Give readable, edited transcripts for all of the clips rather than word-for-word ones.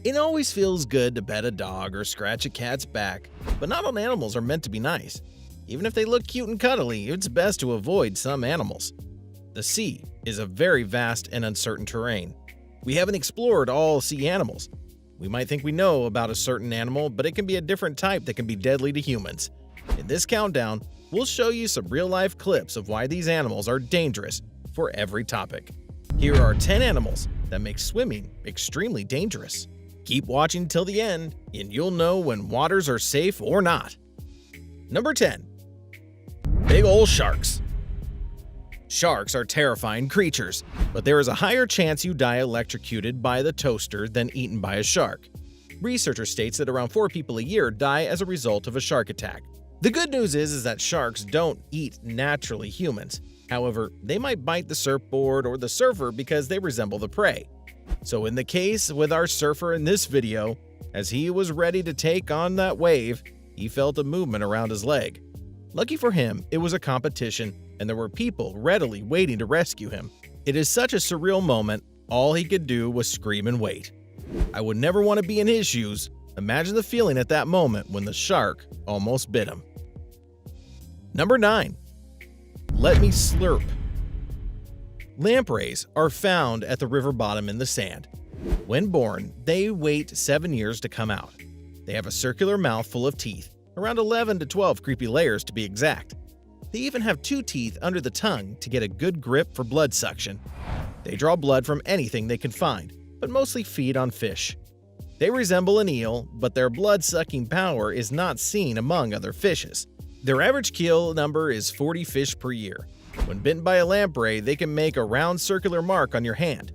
It always feels good to pet a dog or scratch a cat's back, but not all animals are meant to be nice. Even if they look cute and cuddly, it's best to avoid some animals. The sea is a very vast and uncertain terrain. We haven't explored all sea animals. We might think we know about a certain animal, but it can be a different type that can be deadly to humans. In this countdown, we'll show you some real-life clips of why these animals are dangerous for every topic. Here are 10 animals that make swimming extremely dangerous. Keep watching till the end, and you'll know when waters are safe or not. Number 10. Big ol' sharks. Sharks are terrifying creatures, but there is a higher chance you die electrocuted by the toaster than eaten by a shark. Researcher states that around 4 people a year die as a result of a shark attack. The good news is that sharks don't eat naturally humans. However, they might bite the surfboard or the surfer because they resemble the prey. So in the case with our surfer in this video, as he was ready to take on that wave, he felt a movement around his leg. Lucky for him, it was a competition, and there were people readily waiting to rescue him. It is such a surreal moment, all he could do was scream and wait. I would never want to be in his shoes. Imagine the feeling at that moment when the shark almost bit him. Number 9. Let me slurp. Lampreys are found at the river bottom in the sand. When born, they wait 7 years to come out. They have a circular mouth full of teeth, around 11 to 12 creepy layers to be exact. They even have 2 teeth under the tongue to get a good grip for blood suction. They draw blood from anything they can find, but mostly feed on fish. They resemble an eel, but their blood-sucking power is not seen among other fishes. Their average kill number is 40 fish per year. When bitten by a lamprey, they can make a round circular mark on your hand.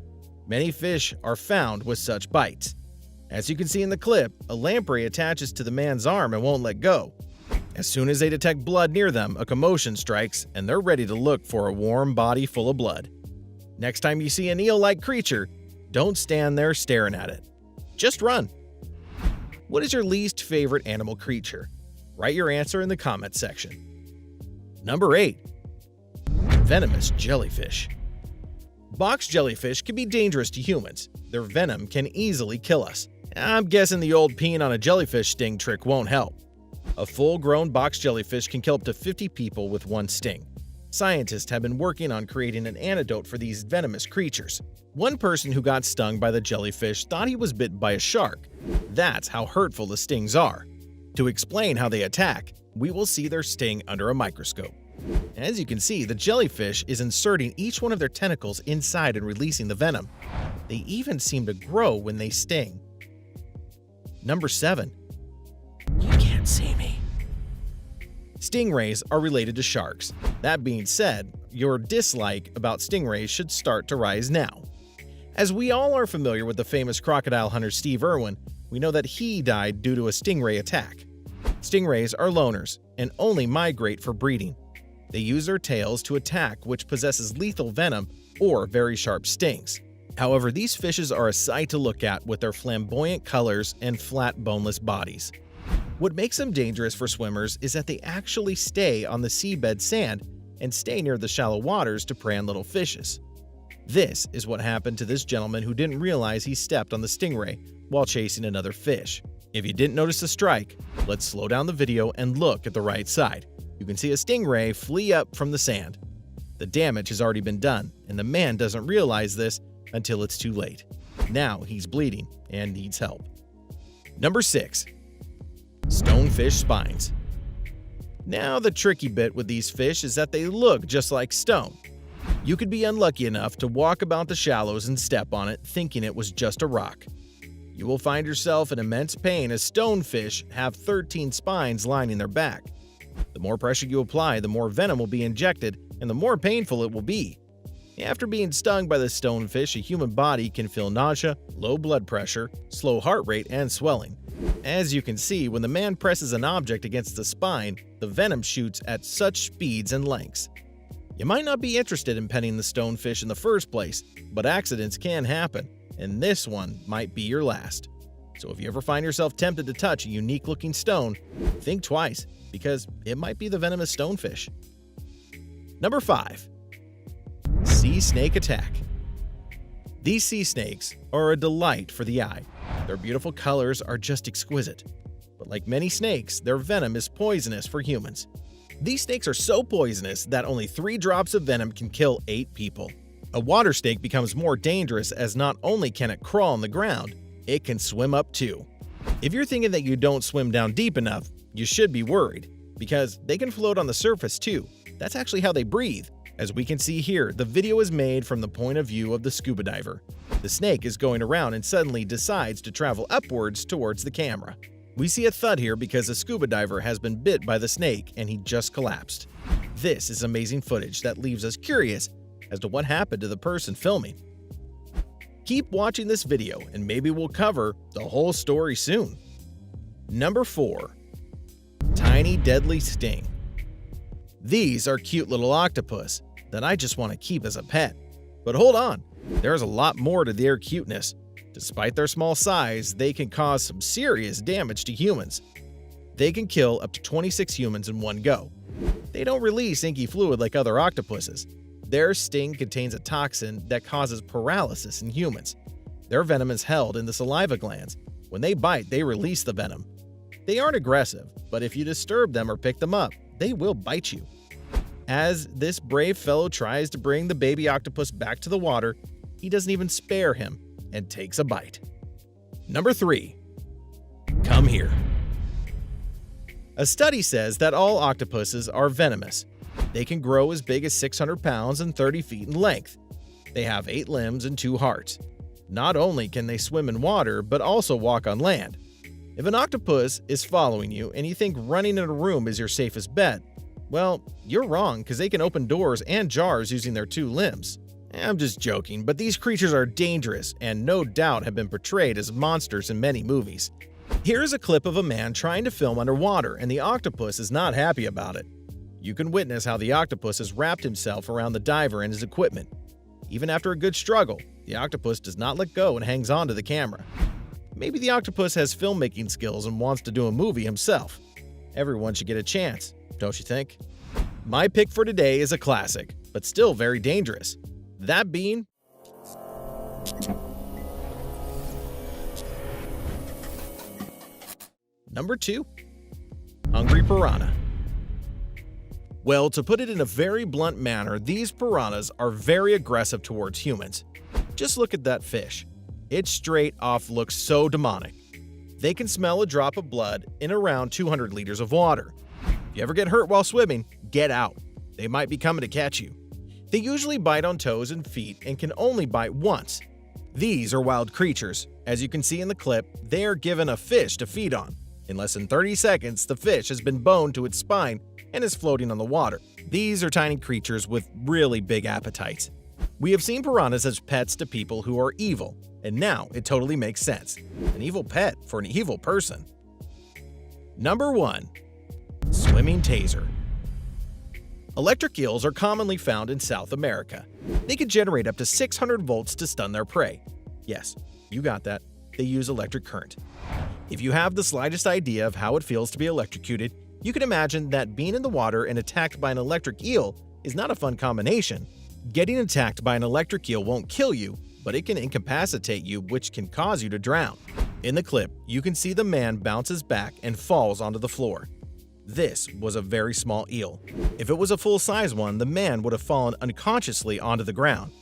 Many fish are found with such bites. As you can see in the clip, a lamprey attaches to the man's arm and won't let go. As soon as they detect blood near them, a commotion strikes and they're ready to look for a warm body full of blood. Next time you see an eel-like creature, don't stand there staring at it. Just run. What is your least favorite animal creature? Write your answer in the comments section. Number 8. Venomous jellyfish. Box jellyfish can be dangerous to humans. Their venom can easily kill us. I'm guessing the old peeing on a jellyfish sting trick won't help. A full-grown box jellyfish can kill up to 50 people with one sting. Scientists have been working on creating an antidote for these venomous creatures. One person who got stung by the jellyfish thought he was bitten by a shark. That's how hurtful the stings are. To explain how they attack, we will see their sting under a microscope. As you can see, the jellyfish is inserting each one of their tentacles inside and releasing the venom. They even seem to grow when they sting. Number 7. You can't see me. Stingrays are related to sharks. That being said, your dislike about stingrays should start to rise now. As we all are familiar with the famous crocodile hunter Steve Irwin, we know that he died due to a stingray attack. Stingrays are loners and only migrate for breeding. They use their tails to attack, which possesses lethal venom or very sharp stings. However, these fishes are a sight to look at with their flamboyant colors and flat boneless bodies. What makes them dangerous for swimmers is that they actually stay on the seabed sand and stay near the shallow waters to prey on little fishes. This is what happened to this gentleman who didn't realize he stepped on the stingray while chasing another fish. If you didn't notice the strike, let's slow down the video and look at the right side. You can see a stingray flee up from the sand. The damage has already been done, and the man doesn't realize this until it's too late. Now he's bleeding and needs help. Number 6. Stonefish spines. Now the tricky bit with these fish is that they look just like stone. You could be unlucky enough to walk about the shallows and step on it thinking it was just a rock. You will find yourself in immense pain as stonefish have 13 spines lining their back. The more pressure you apply, the more venom will be injected and the more painful it will be. After being stung by the stonefish, a human body can feel nausea, low blood pressure, slow heart rate, and swelling. As you can see, when the man presses an object against the spine, the venom shoots at such speeds and lengths. You might not be interested in petting the stonefish in the first place, but accidents can happen, and this one might be your last. So if you ever find yourself tempted to touch a unique-looking stone, think twice, because it might be the venomous stonefish. Number 5. Sea snake attack. These sea snakes are a delight for the eye. Their beautiful colors are just exquisite. But like many snakes, their venom is poisonous for humans. These snakes are so poisonous that only 3 drops of venom can kill 8 people. A water snake becomes more dangerous as not only can it crawl on the ground, it can swim up too. If you're thinking that you don't swim down deep enough, you should be worried, because they can float on the surface too. That's actually how they breathe. As we can see here, the video is made from the point of view of the scuba diver. The snake is going around and suddenly decides to travel upwards towards the camera. We see a thud here because a scuba diver has been bit by the snake and he just collapsed. This is amazing footage that leaves us curious as to what happened to the person filming. Keep watching this video and maybe we'll cover the whole story soon. Number 4. Tiny deadly sting. These are cute little octopus that I just want to keep as a pet. But hold on, there's a lot more to their cuteness. Despite their small size, they can cause some serious damage to humans. They can kill up to 26 humans in one go. They don't release inky fluid like other octopuses. Their sting contains a toxin that causes paralysis in humans. Their venom is held in the saliva glands. When they bite, they release the venom. They aren't aggressive, but if you disturb them or pick them up, they will bite you. As this brave fellow tries to bring the baby octopus back to the water, he doesn't even spare him and takes a bite. Number 3. Come here. A study says that all octopuses are venomous. They can grow as big as 600 pounds and 30 feet in length. They have 8 limbs and 2 hearts. Not only can they swim in water, but also walk on land. If an octopus is following you and you think running in a room is your safest bet, well, you're wrong because they can open doors and jars using their 2 limbs. I'm just joking, but these creatures are dangerous and no doubt have been portrayed as monsters in many movies. Here's a clip of a man trying to film underwater and the octopus is not happy about it. You can witness how the octopus has wrapped himself around the diver and his equipment. Even after a good struggle, the octopus does not let go and hangs on to the camera. Maybe the octopus has filmmaking skills and wants to do a movie himself. Everyone should get a chance, don't you think? My pick for today is a classic, but still very dangerous. That being Number 2. Hungry piranha. Well, to put it in a very blunt manner, these piranhas are very aggressive towards humans. Just look at that fish. It straight off looks so demonic. They can smell a drop of blood in around 200 liters of water. If you ever get hurt while swimming, get out. They might be coming to catch you. They usually bite on toes and feet and can only bite once. These are wild creatures. As you can see in the clip, they are given a fish to feed on. In less than 30 seconds, the fish has been boned to its spine and is floating on the water. These are tiny creatures with really big appetites. We have seen piranhas as pets to people who are evil, and now it totally makes sense. An evil pet for an evil person. Number 1. Swimming taser. Electric eels are commonly found in South America. They can generate up to 600 volts to stun their prey. Yes, you got that. They use electric current. If you have the slightest idea of how it feels to be electrocuted, you can imagine that being in the water and attacked by an electric eel is not a fun combination. Getting attacked by an electric eel won't kill you, but it can incapacitate you, which can cause you to drown. In the clip, you can see the man bounces back and falls onto the floor. This was a very small eel. If it was a full-size one, the man would have fallen unconsciously onto the ground.